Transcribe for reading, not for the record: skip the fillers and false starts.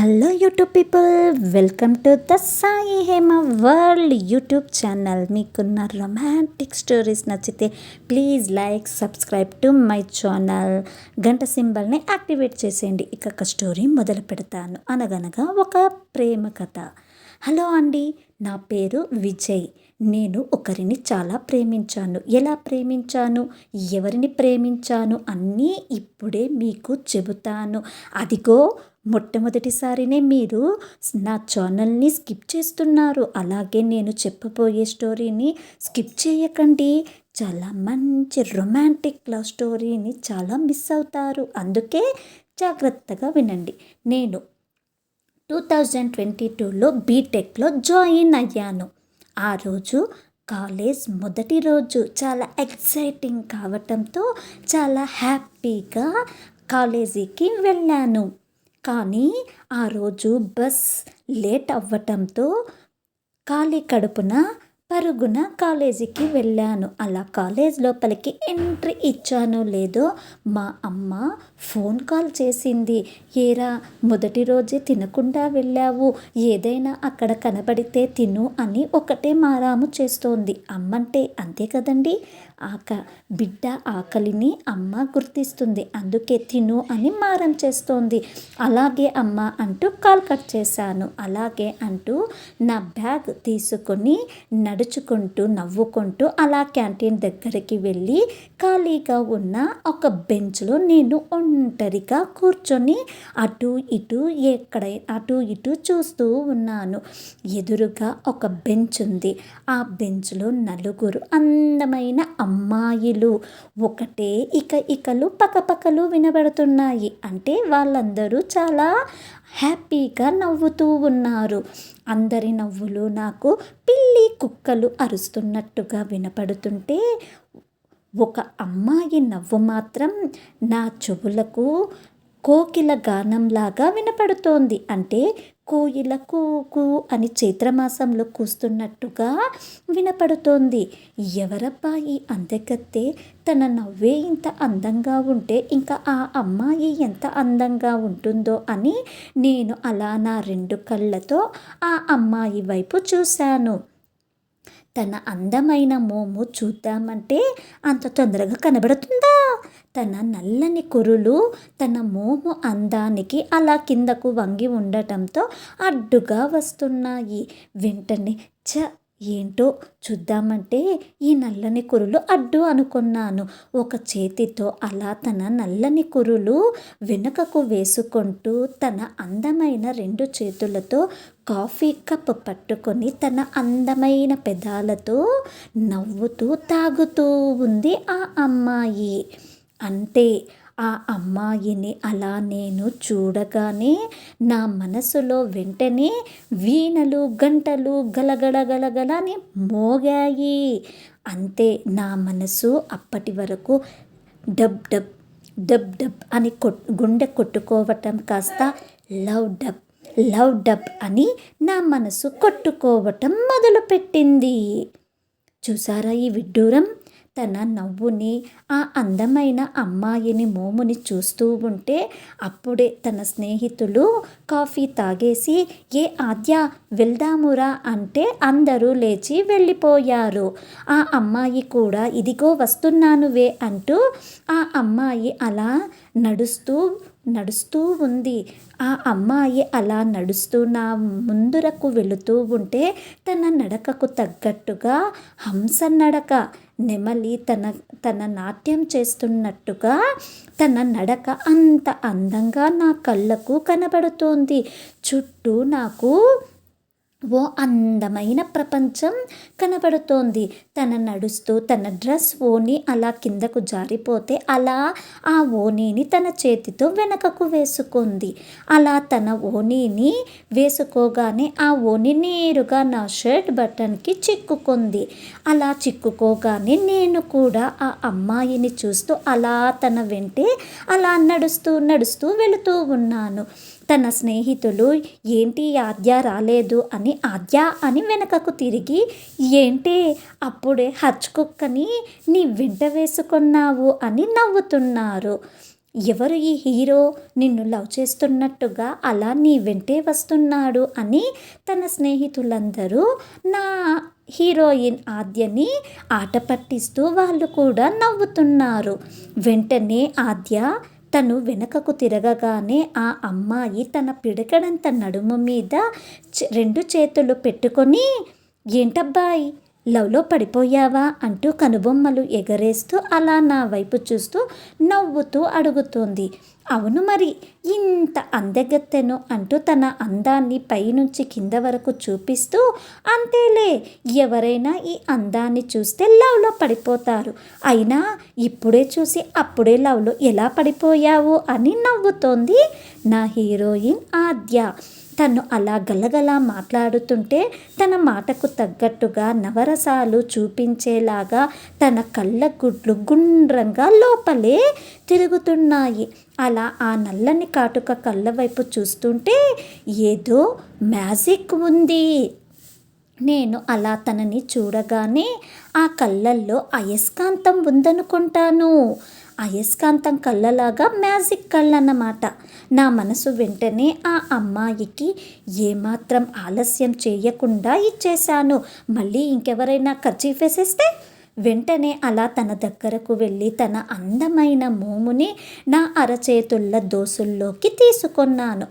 Hello YouTube people, welcome to the Sai Hema world YouTube channel. మీకున్న romantic stories నచ్చితే please like, subscribe to my channel. గంట సింబల్ని activate చేసేయండి. ఇక స్టోరీ మొదలు పెడతాను. అనగనగా ఒక ప్రేమ కథ. హలో అండి, నా పేరు విజయ్. నేను ఒకరిని చాలా ప్రేమించాను. ఎలా ప్రేమించాను, ఎవరిని ప్రేమించాను అన్నీ ఇప్పుడే మీకు చెబుతాను. అదిగో మొట్టమొదటిసారినే మీరు నా ఛానల్ని స్కిప్ చేస్తున్నారు. అలాగే నేను చెప్పబోయే స్టోరీని స్కిప్ చేయకండి. చాలా మంచి రొమాంటిక్ లవ్ స్టోరీని చాలా మిస్ అవుతారు. అందుకే జాగ్రత్తగా వినండి. నేను 2022లో బీటెక్లో జాయిన్ అయ్యాను. ఆ రోజు కాలేజ్ మొదటి రోజు. చాలా ఎక్సైటింగ్ కావటంతో చాలా హ్యాపీగా కాలేజీకి వెళ్ళాను. కానీ ఆ రోజు బస్ లేట్ అవ్వటంతో ఖాళీ కడుపున పరుగున కాలేజీకి వెళ్ళాను. అలా కాలేజ్ లోపలికి ఎంట్రీ ఇచ్చానో లేదో మా అమ్మ ఫోన్ కాల్ చేసింది. ఏరా, మొదటి రోజే తినకుండా వెళ్ళావు, ఏదైనా అక్కడ కనబడితే తిను అని ఒకటే మారాము చేస్తోంది. అమ్మంటే అంతే కదండి, బిడ్డ ఆకలిని అమ్మ గుర్తిస్తుంది. అందుకే తిను అని మారం చేస్తోంది. అలాగే అమ్మ అంటూ కాల్ కట్ చేశాను. అలాగే అంటూ నా బ్యాగ్ తీసుకొని నడుచుకుంటూ నవ్వుకుంటూ అలా క్యాంటీన్ దగ్గరికి వెళ్ళి ఖాళీగా ఉన్న ఒక బెంచ్లో నేను ఒంటరిగా కూర్చొని అటు ఇటు చూస్తూ ఉన్నాను. ఎదురుగా ఒక బెంచ్ ఉంది. ఆ బెంచ్లో నలుగురు అందమైన అమ్మాయిలు. ఒకటే ఇకలు పకపకలు వినబడుతున్నాయి. అంటే వాళ్ళందరూ చాలా హ్యాపీగా నవ్వుతూ ఉన్నారు. అందరి నవ్వులు నాకు పిల్లి కుక్కలు అరుస్తున్నట్టుగా వినపడుతుంటే ఒక అమ్మాయి నవ్వు మాత్రం నా చెవులకు కోకిల గానంలాగా వినపడుతోంది. అంటే కోయిల కూకు అని చైత్రమాసంలో కూస్తున్నట్టుగా వినపడుతోంది. ఎవరబ్బా ఈ అందగత్తె, తన నవ్వే ఇంత అందంగా ఉంటే ఇంకా ఆ అమ్మాయి ఎంత అందంగా ఉంటుందో అని నేను అలా నా రెండు కళ్ళతో ఆ అమ్మాయి వైపు చూశాను. తన అందమైన మోము చూద్దామంటే అంత తొందరగా కనబడుతుందా? తన నల్లని కురులు తన మోము అందానికి అలా కిందకు వంగి ఉండటంతో అడ్డుగా వస్తున్నాయి. వెంటనే ఏంటో చూద్దామంటే ఈ నల్లని కురులు అడ్డు అనుకున్నాను. ఒక చేతితో అలా తన నల్లని కురులు వెనుకకు వేసుకుంటూ తన అందమైన రెండు చేతులతో కాఫీ కప్ పట్టుకొని తన అందమైన పెదాలతో నవ్వుతూ తాగుతూ ఉంది ఆ అమ్మాయి. అంటే ఆ అమ్మాయిని అలా నేను చూడగానే నా మనసులో వెంటనే వీణలు గంటలు గలగలగలగలని మోగాయి. అంతే, నా మనసు అప్పటి వరకు డబ్ డబ్ డబ్ డబ్ అని గుండె కొట్టుకోవటం కాస్త లవ్ డబ్ అని నా మనసు కొట్టుకోవటం మొదలుపెట్టింది. చూసారా ఈ విడ్డూరం? తన నవ్వుని, ఆ అందమైన అమ్మాయిని మోముని చూస్తూ ఉంటే అప్పుడే తన స్నేహితులు కాఫీ తాగేసి ఆద్య వెళ్దామురా అంటే అందరూ లేచి వెళ్ళిపోయారు. ఆ అమ్మాయి కూడా ఇదిగో వస్తున్నానువే అంటూ ఆ అమ్మాయి అలా నడుస్తూ ఉంది. ఆ అమ్మాయి అలా నడుస్తూ నా ముందురకు వెళుతూ ఉంటే తన నడకకు తగ్గట్టుగా హంస నడక, నెమలి తన నాట్యం చేస్తున్నట్టుగా తన నడక అంత అందంగా నా కళ్ళకు కనబడుతోంది. చుట్టూ నాకు ఓ అందమైన ప్రపంచం కనబడుతోంది. తన నడుస్తూ తన డ్రెస్ ఓని అలా కిందకు జారిపోతే అలా ఆ ఓనీని తన చేతితో వెనకకు వేసుకుంది. అలా తన ఓనీని వేసుకోగానే ఆ ఓని నేరుగా నా షర్ట్ బటన్కి చిక్కుకుంది. అలా చిక్కుకోగానే నేను కూడా ఆ అమ్మాయిని చూస్తూ అలా తన వెంటే అలా నడుస్తూ వెళుతూ ఉన్నాను. తన స్నేహితులు ఏంటి ఆద్య రాలేదు అని ఆద్య అని వెనకకు తిరిగి ఏంటి అప్పుడే హచ్ కుక్కని నీ వెంట వేసుకున్నావు అని నవ్వుతున్నారు. ఎవరు ఈ హీరో నిన్ను లవ్ చేస్తున్నట్టుగా అలా నీ వెంటే వస్తున్నాడు అని తన స్నేహితులందరూ నా హీరోయిన్ ఆద్యని ఆట పట్టిస్తూ వాళ్ళు కూడా నవ్వుతున్నారు. వెంటనే ఆద్య తను వెనకకు తిరగగానే ఆ అమ్మాయి తన పిడకడంత నడుము మీద 2 చేతులు పెట్టుకొని, ఏంటబ్బాయి లవ్లో పడిపోయావా అంటూ కనుబొమ్మలు ఎగరేస్తూ అలా నా వైపు చూస్తూ నవ్వుతూ అడుగుతోంది. అవును మరి, ఇంత అందగత్తెను అంటూ తన అందాన్ని పైనుంచి కింద వరకు చూపిస్తూ, అంతేలే, ఎవరైనా ఈ అందాన్ని చూస్తే లవ్లో పడిపోతారు, అయినా ఇప్పుడే చూసి అప్పుడే లవ్లో ఎలా పడిపోయావు అని నవ్వుతోంది నా హీరోయిన్ ఆద్య. తను అలా గలగలా మాట్లాడుతుంటే తన మాటకు తగ్గట్టుగా నవరసాలు చూపించేలాగా తన కళ్ళ గుడ్లు గుండ్రంగా లోపలే తిరుగుతున్నాయి. అలా ఆ నల్లని కాటుక కళ్ళ వైపు చూస్తుంటే ఏదో మ్యాజిక్ ఉంది. నేను అలా తనని చూడగానే ఆ కళ్ళల్లో అయస్కాంతం ఉందనుకుంటాను. అయస్కాంతం కళ్ళలాగా మ్యాజిక్ కళ్ళన్నమాట. నా మనసు వెంటనే ఆ అమ్మాయికి ఏమాత్రం ఆలస్యం చేయకుండా ఇచ్చేశాను. మళ్ళీ ఇంకెవరైనా కర్చీఫ్ వేసేస్తే వెంటనే అలా తన దగ్గరకు వెళ్ళి తన అందమైన మోముని నా అరచేతుల దోసుల్లోకి తీసుకున్నాను.